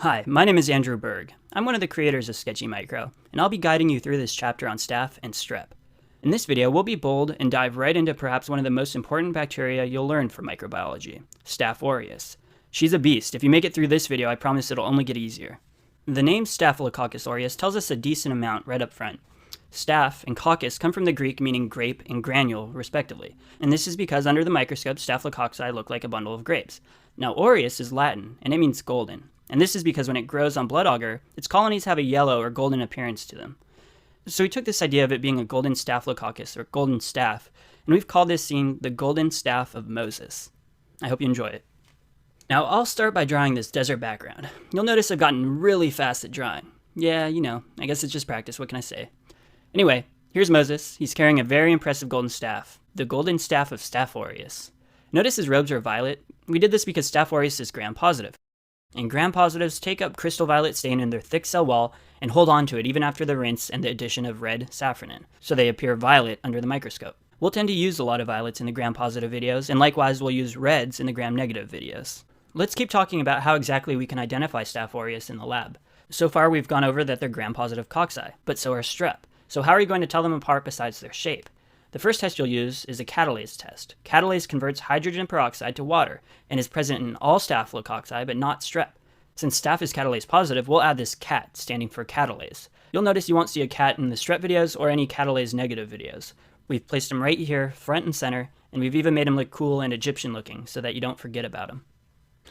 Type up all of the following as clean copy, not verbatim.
Hi, my name is Andrew Berg. I'm one of the creators of Sketchy Micro, and I'll be guiding you through this chapter on staph and strep. In this video, we'll be bold and dive right into perhaps one of the most important bacteria you'll learn from microbiology, staph aureus. She's a beast. If you make it through this video, I promise it'll only get easier. The name Staphylococcus aureus tells us a decent amount right up front. Staph and coccus come from the Greek meaning grape and granule, respectively, and this is because under the microscope, staphylococci look like a bundle of grapes. Now, aureus is Latin, and it means golden. And this is because when it grows on blood agar, its colonies have a yellow or golden appearance to them. So we took this idea of it being a golden staphylococcus, or golden staph, and we've called this scene the golden staph of Moses. I hope you enjoy it. Now I'll start by drawing this desert background. You'll notice I've gotten really fast at drawing. Yeah, I guess it's just practice, what can I say? Anyway, here's Moses. He's carrying a very impressive golden staff, the golden staff of staph aureus. Notice his robes are violet. We did this because staph aureus is gram-positive. And gram-positives take up crystal violet stain in their thick cell wall and hold on to it even after the rinse and the addition of red safranin, so they appear violet under the microscope. We'll tend to use a lot of violets in the gram-positive videos, and likewise we'll use reds in the gram-negative videos. Let's keep talking about how exactly we can identify staph aureus in the lab. So far we've gone over that they're gram-positive cocci, but so are strep. So how are you going to tell them apart besides their shape? The first test you'll use is a catalase test. Catalase converts hydrogen peroxide to water and is present in all staphylococci but not strep. Since staph is catalase positive, we'll add this cat, standing for catalase. You'll notice you won't see a cat in the strep videos or any catalase negative videos. We've placed them right here, front and center, and we've even made them look cool and Egyptian looking so that you don't forget about them.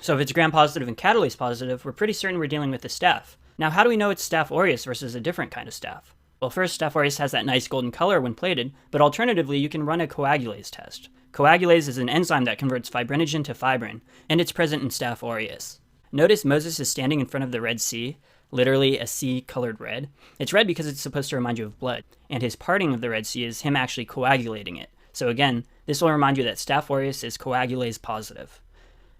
So if it's gram-positive and catalase positive, we're pretty certain we're dealing with the staph. Now how do we know it's staph aureus versus a different kind of staph? Well, first, staph aureus has that nice golden color when plated, but alternatively, you can run a coagulase test. Coagulase is an enzyme that converts fibrinogen to fibrin, and it's present in staph aureus. Notice Moses is standing in front of the Red Sea, literally a sea colored red. It's red because it's supposed to remind you of blood, and his parting of the Red Sea is him actually coagulating it. So again, this will remind you that staph aureus is coagulase positive.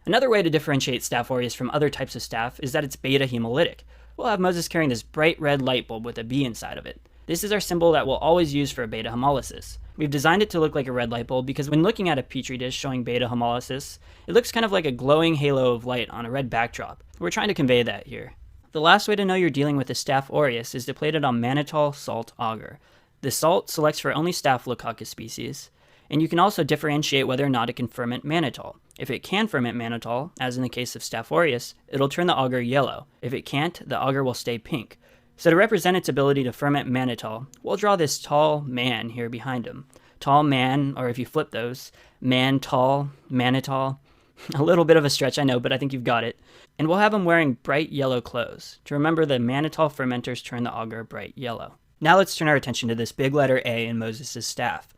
Another way to differentiate staph aureus from other types of staph is that it's beta hemolytic. We'll have Moses carrying this bright red light bulb with a B inside of it. This is our symbol that we'll always use for beta hemolysis. We've designed it to look like a red light bulb because when looking at a petri dish showing beta hemolysis, it looks kind of like a glowing halo of light on a red backdrop. We're trying to convey that here. The last way to know you're dealing with a staph aureus is to plate it on mannitol salt agar. The salt selects for only Staphylococcus species, and you can also differentiate whether or not it can ferment mannitol. If it can ferment mannitol, as in the case of staph aureus, it'll turn the agar yellow. If it can't, the agar will stay pink. So to represent its ability to ferment mannitol, we'll draw this tall man here behind him. Tall man, or if you flip those, man, tall, mannitol. A little bit of a stretch, I know, but I think you've got it. And we'll have him wearing bright yellow clothes to remember the mannitol fermenters turn the agar bright yellow. Now let's turn our attention to this big letter A in Moses' staff.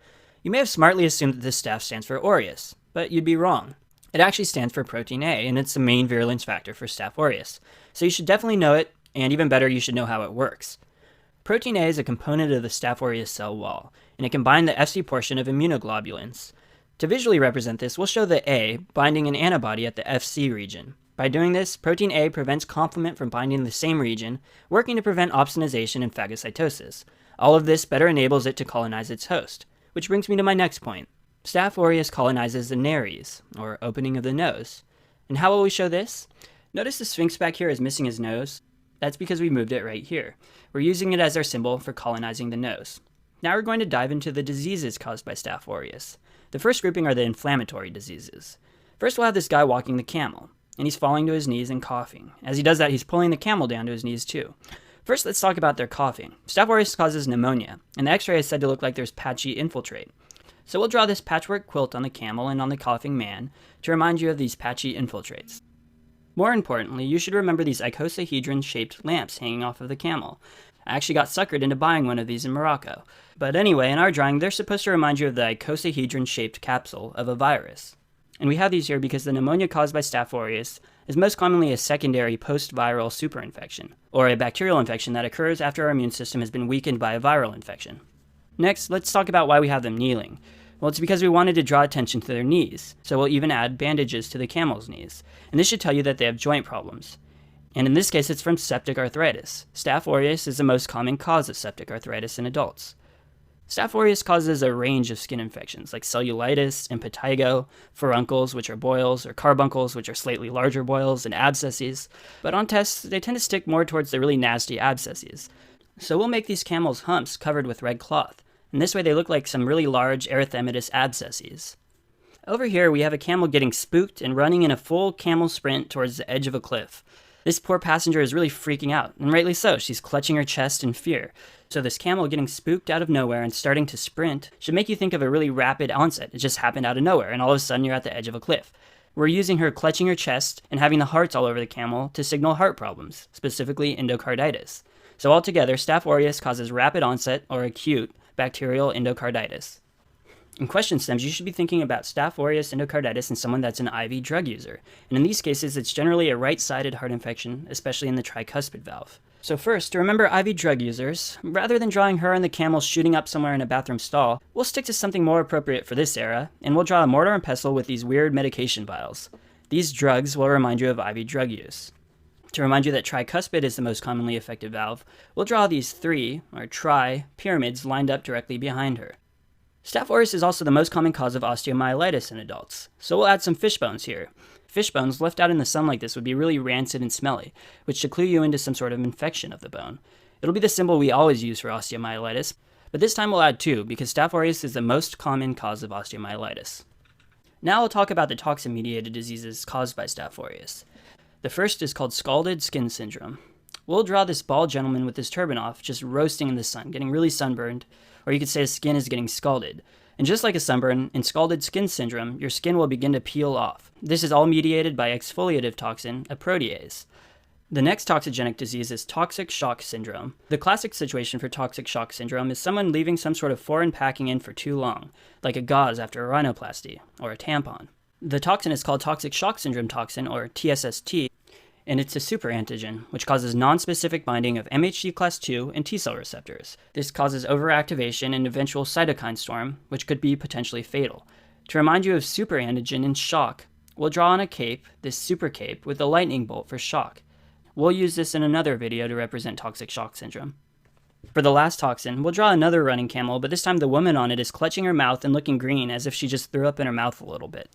You may have smartly assumed that this staff stands for aureus, but you'd be wrong. It actually stands for protein A, and it's the main virulence factor for staph aureus. So you should definitely know it. And even better, you should know how it works. Protein A is a component of the staph aureus cell wall, and it can bind the Fc portion of immunoglobulins. To visually represent this, we'll show the A binding an antibody at the Fc region. By doing this, protein A prevents complement from binding the same region, working to prevent opsonization and phagocytosis. All of this better enables it to colonize its host. Which brings me to my next point. Staph aureus colonizes the nares, or opening of the nose. And how will we show this? Notice the sphinx back here is missing his nose. That's because we moved it right here. We're using it as our symbol for colonizing the nose. Now we're going to dive into the diseases caused by staph aureus. The first grouping are the inflammatory diseases. First we'll have this guy walking the camel, and he's falling to his knees and coughing. As he does that, he's pulling the camel down to his knees too. First, let's talk about their coughing. Staph aureus causes pneumonia, and the x-ray is said to look like there's patchy infiltrate. So we'll draw this patchwork quilt on the camel and on the coughing man to remind you of these patchy infiltrates. More importantly, you should remember these icosahedron-shaped lamps hanging off of the camel. I actually got suckered into buying one of these in Morocco. But anyway, in our drawing, they're supposed to remind you of the icosahedron-shaped capsule of a virus. And we have these here because the pneumonia caused by staph aureus is most commonly a secondary post-viral superinfection, or a bacterial infection that occurs after our immune system has been weakened by a viral infection. Next, let's talk about why we have them kneeling. Well, it's because we wanted to draw attention to their knees, so we'll even add bandages to the camel's knees. And this should tell you that they have joint problems. And in this case, it's from septic arthritis. Staph aureus is the most common cause of septic arthritis in adults. Staph aureus causes a range of skin infections like cellulitis, impetigo, furuncles, which are boils, or carbuncles, which are slightly larger boils, and abscesses. But on tests, they tend to stick more towards the really nasty abscesses. So we'll make these camels' humps covered with red cloth, and this way they look like some really large erythematous abscesses. Over here we have a camel getting spooked and running in a full camel sprint towards the edge of a cliff. This poor passenger is really freaking out, and rightly so. She's clutching her chest in fear. So this camel getting spooked out of nowhere and starting to sprint should make you think of a really rapid onset. It just happened out of nowhere, and all of a sudden you're at the edge of a cliff. We're using her clutching her chest and having the hearts all over the camel to signal heart problems, specifically endocarditis. So altogether, Staph aureus causes rapid onset or acute bacterial endocarditis. In question stems, you should be thinking about Staph aureus endocarditis in someone that's an IV drug user, and in these cases it's generally a right-sided heart infection, especially in the tricuspid valve. So first, to remember IV drug users, rather than drawing her and the camel shooting up somewhere in a bathroom stall, we'll stick to something more appropriate for this era, and we'll draw a mortar and pestle with these weird medication vials. These drugs will remind you of IV drug use. To remind you that tricuspid is the most commonly affected valve, we'll draw these three, or tri-pyramids lined up directly behind her. Staph aureus is also the most common cause of osteomyelitis in adults, so we'll add some fish bones here. Fish bones left out in the sun like this would be really rancid and smelly, which should clue you into some sort of infection of the bone. It'll be the symbol we always use for osteomyelitis, but this time we'll add two because Staph aureus is the most common cause of osteomyelitis. Now I'll talk about the toxin-mediated diseases caused by Staph aureus. The first is called scalded skin syndrome. We'll draw this bald gentleman with his turban off, just roasting in the sun, getting really sunburned, or you could say his skin is getting scalded. And just like a sunburn, in scalded skin syndrome, your skin will begin to peel off. This is all mediated by exfoliative toxin, a protease. The next toxigenic disease is toxic shock syndrome. The classic situation for toxic shock syndrome is someone leaving some sort of foreign packing in for too long, like a gauze after a rhinoplasty, or a tampon. The toxin is called toxic shock syndrome toxin, or TSST, and it's a superantigen, which causes non-specific binding of MHC class II and T-cell receptors. This causes overactivation and eventual cytokine storm, which could be potentially fatal. To remind you of superantigen and shock, we'll draw on a cape, this super cape, with a lightning bolt for shock. We'll use this in another video to represent toxic shock syndrome. For the last toxin, we'll draw another running camel, but this time the woman on it is clutching her mouth and looking green as if she just threw up in her mouth a little bit.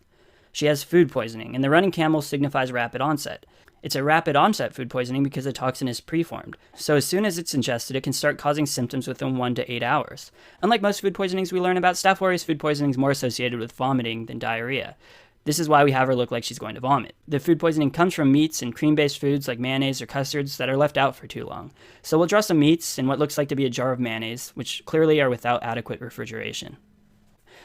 She has food poisoning, and the running camel signifies rapid onset. It's a rapid onset food poisoning because the toxin is preformed, so as soon as it's ingested, it can start causing symptoms within 1 to 8 hours. Unlike most food poisonings we learn about, Staph aureus food poisoning is more associated with vomiting than diarrhea. This is why we have her look like she's going to vomit. The food poisoning comes from meats and cream-based foods like mayonnaise or custards that are left out for too long. So we'll draw some meats in what looks like to be a jar of mayonnaise, which clearly are without adequate refrigeration.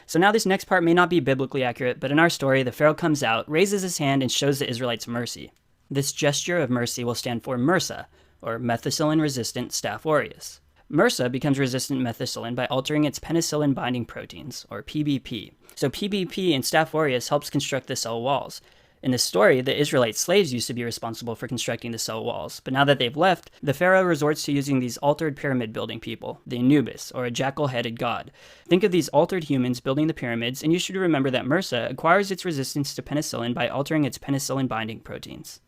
So now this next part may not be biblically accurate, but in our story, the Pharaoh comes out, raises his hand, and shows the Israelites mercy. This gesture of mercy will stand for MRSA, or methicillin-resistant Staph aureus. MRSA becomes resistant methicillin by altering its penicillin-binding proteins, or PBP. So PBP in Staph aureus helps construct the cell walls. In this story, the Israelite slaves used to be responsible for constructing the cell walls, but now that they've left, the Pharaoh resorts to using these altered pyramid-building people, the Anubis, or a jackal-headed god. Think of these altered humans building the pyramids, and you should remember that MRSA acquires its resistance to penicillin by altering its penicillin-binding proteins.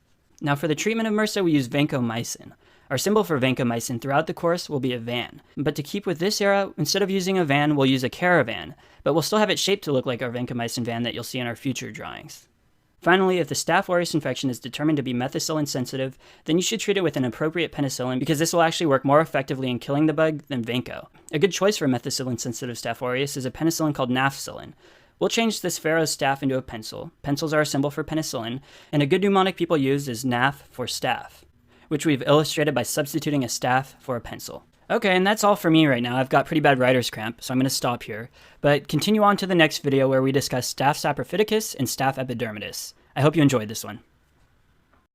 Now for the treatment of MRSA, we use vancomycin. Our symbol for vancomycin throughout the course will be a van. But to keep with this era, instead of using a van, we'll use a caravan, but we'll still have it shaped to look like our vancomycin van that you'll see in our future drawings. Finally, if the Staph aureus infection is determined to be methicillin sensitive, then you should treat it with an appropriate penicillin because this will actually work more effectively in killing the bug than vanco. A good choice for methicillin sensitive Staph aureus is a penicillin called nafcillin. We'll change this Pharaoh's staff into a pencil. Pencils are a symbol for penicillin, and a good mnemonic people use is NAF for staff, which we've illustrated by substituting a staff for a pencil. Okay, and that's all for me right now. I've got pretty bad writer's cramp, so I'm going to stop here. But continue on to the next video where we discuss Staph saprophyticus and Staph epidermidis. I hope you enjoyed this one.